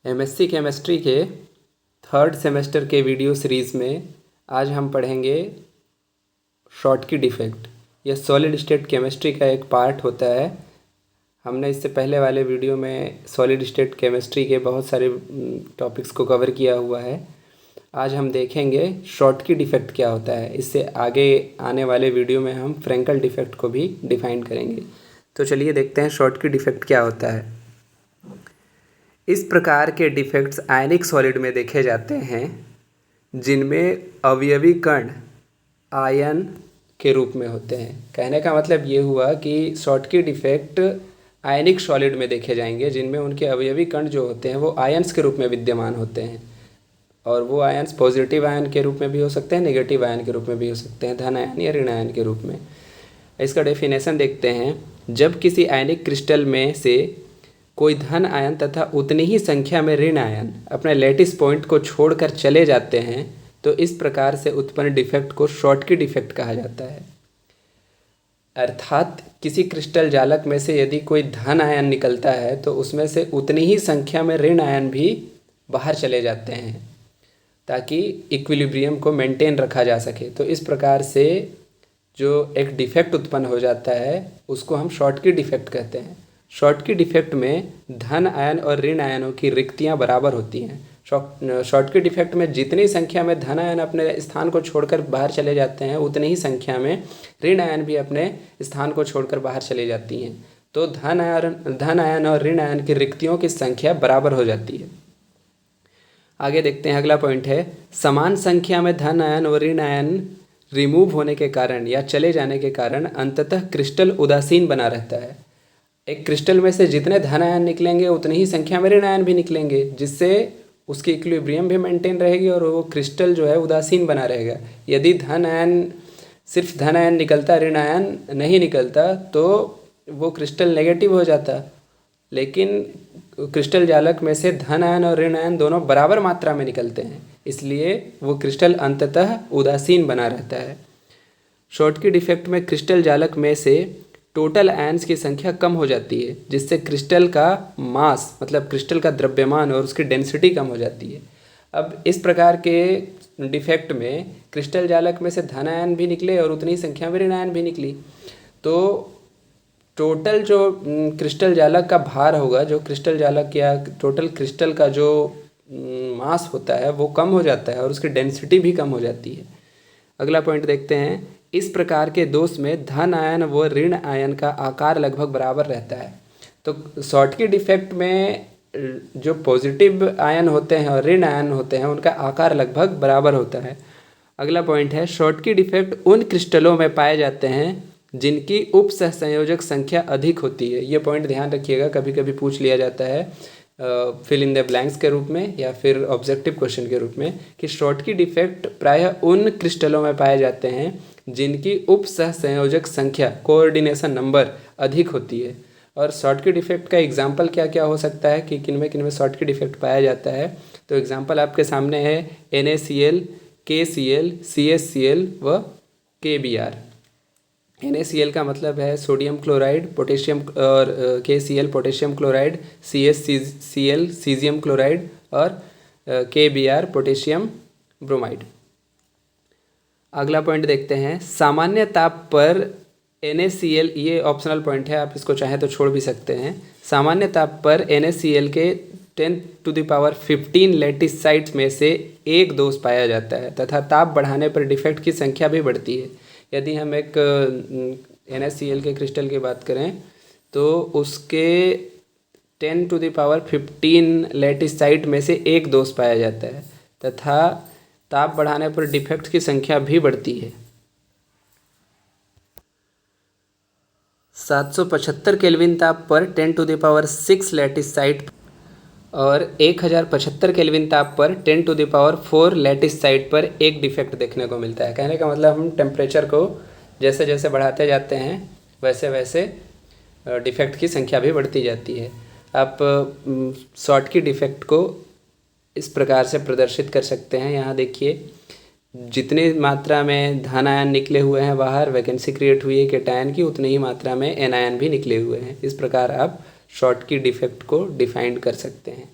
MSc chemistry के third semester के video series में आज हम पढ़ेंगे शॉटकी डिफेक्ट। यह सॉलिड स्टेट केमिस्ट्री का एक पार्ट होता है। हमने इससे पहले वाले वीडियो में सॉलिड स्टेट केमिस्ट्री के बहुत सारे टॉपिक्स को कवर किया हुआ है। आज हम देखेंगे शॉटकी डिफेक्ट क्या होता है। इससे आगे आने वाले वीडियो में हम फ्रैंकल डिफेक्ट को भी डिफाइन करेंगे। तो चलिए देखते हैं शॉटकी डिफेक्ट क्या होता है। इस प्रकार के डिफेक्ट्स आयनिक सॉलिड में देखे जाते हैं जिनमें अवयवी कण आयन के रूप में होते हैं। कहने का मतलब ये हुआ कि शॉटकी डिफेक्ट आयनिक सॉलिड में देखे जाएंगे जिनमें उनके अवयवी कण जो होते हैं वो आयन्स के रूप में विद्यमान होते हैं, और वो आयन्स पॉजिटिव आयन के रूप में भी हो सकते हैं, नेगेटिव आयन के रूप में भी हो सकते हैं, धन आयन या ऋण आयन के रूप में। इसका डेफिनेशन देखते हैं। जब किसी आयनिक क्रिस्टल में से कोई धन आयन तथा उतनी ही संख्या में ऋण आयन अपने लैटिस पॉइंट को छोड़कर चले जाते हैं तो इस प्रकार से उत्पन्न डिफेक्ट को शॉटकी डिफेक्ट कहा जाता है। अर्थात किसी क्रिस्टल जालक में से यदि कोई धन आयन निकलता है तो उसमें से उतनी ही संख्या में ऋण आयन भी बाहर चले जाते हैं ताकि इक्विलिब्रियम को मेंटेन रखा जा सके। तो इस प्रकार से जो एक डिफेक्ट उत्पन्न हो जाता है उसको हम शॉटकी डिफेक्ट कहते हैं। शॉटकी डिफेक्ट में धन आयन और ऋण आयनों की रिक्तियां बराबर होती हैं। शॉटकी डिफेक्ट में जितनी संख्या में धन आयन अपने स्थान को छोड़कर बाहर चले जाते हैं उतनी ही संख्या में ऋण आयन भी अपने स्थान को छोड़कर बाहर चली जाती हैं। तो धन आयन और ऋण आयन की रिक्तियों की संख्या बराबर हो जाती है। आगे देखते हैं, अगला पॉइंट है समान संख्या में धन आयन और ऋण आयन रिमूव होने के कारण या चले जाने के कारण अंततः क्रिस्टल उदासीन बना रहता है। एक क्रिस्टल में से जितने धन आयन निकलेंगे उतनी ही संख्या में ऋण आयन भी निकलेंगे, जिससे उसकी इक्विलिब्रियम भी मेंटेन रहेगी और वो क्रिस्टल जो है उदासीन बना रहेगा। यदि सिर्फ धन आयन निकलता, ऋण आयन नहीं निकलता तो वो क्रिस्टल नेगेटिव हो जाता। लेकिन क्रिस्टल जालक में से धन आयन और ऋण आयन दोनों बराबर मात्रा में निकलते हैं, इसलिए वो क्रिस्टल अंततः उदासीन बना रहता है। शॉटकी डिफेक्ट में क्रिस्टल जालक में से टोटल आयन्स की संख्या कम हो जाती है, जिससे क्रिस्टल का मास मतलब क्रिस्टल का द्रव्यमान और उसकी डेंसिटी कम हो जाती है। अब इस प्रकार के डिफेक्ट में क्रिस्टल जालक में से धन आयन भी निकले और उतनी संख्या में ऋण आयन भी निकली, तो टोटल जो क्रिस्टल जालक का भार होगा, जो क्रिस्टल जालक या टोटल क्रिस्टल का जो मास होता है वो कम हो जाता है और उसकी डेंसिटी भी कम हो जाती है। अगला पॉइंट देखते हैं। इस प्रकार के दोष में धन आयन व ऋण आयन का आकार लगभग बराबर रहता है। तो शॉटकी डिफेक्ट में जो पॉजिटिव आयन होते हैं और ऋण आयन होते हैं उनका आकार लगभग बराबर होता है। अगला पॉइंट है शॉटकी डिफेक्ट उन क्रिस्टलों में पाए जाते हैं जिनकी उप सहसंयोजक संख्या अधिक होती है। ये पॉइंट ध्यान रखिएगा, कभी कभी पूछ लिया जाता है फिल इन द ब्लैंक्स के रूप में या फिर ऑब्जेक्टिव क्वेश्चन के रूप में कि शॉटकी डिफेक्ट प्रायः उन क्रिस्टलों में पाए जाते हैं जिनकी उप सहसंयोजक संख्या कोऑर्डिनेशन नंबर अधिक होती है। और शॉटकी डिफेक्ट का एग्जाम्पल क्या क्या हो सकता है कि किनमें शॉटकी डिफेक्ट पाया जाता है। तो एग्जाम्पल आपके सामने है NaCl, KCl, CaCl व KBr। NaCl का मतलब है सोडियम क्लोराइड, पोटेशियम, और KCl potassium chloride, CaCl caesium chloride और KBr पोटेशियम ब्रोमाइड। अगला पॉइंट देखते हैं। सामान्य ताप पर NaCl, ये ऑप्शनल पॉइंट है, आप इसको चाहें तो छोड़ भी सकते हैं। सामान्य ताप पर NaCl के 10⁻15 लैटिस साइट्स में से एक दोष पाया जाता है तथा ताप बढ़ाने पर डिफेक्ट की संख्या भी बढ़ती है। यदि हम एक NaCl के क्रिस्टल की बात करें तो उसके 10⁻15 लैटिस साइट में से एक दोष पाया जाता है तथा ताप बढ़ाने पर डिफेक्ट की संख्या भी बढ़ती है। 775 केल्विन ताप पर 10⁻6 लैटिस साइट और 1075 केल्विन ताप पर 10⁴ लैटिस साइट पर एक डिफेक्ट देखने को मिलता है। कहने का मतलब हम टेम्परेचर को जैसे जैसे बढ़ाते जाते हैं वैसे वैसे डिफेक्ट की संख्या भी बढ़ती जाती है। आप शॉटकी डिफेक्ट को इस प्रकार से प्रदर्शित कर सकते हैं। यहाँ देखिए, जितनी मात्रा में धन आयन निकले हुए हैं बाहर, वैकेंसी क्रिएट हुई है केटायन की, उतनी ही मात्रा में एनायन भी निकले हुए हैं। इस प्रकार आप शॉटकी डिफेक्ट को डिफाइन कर सकते हैं।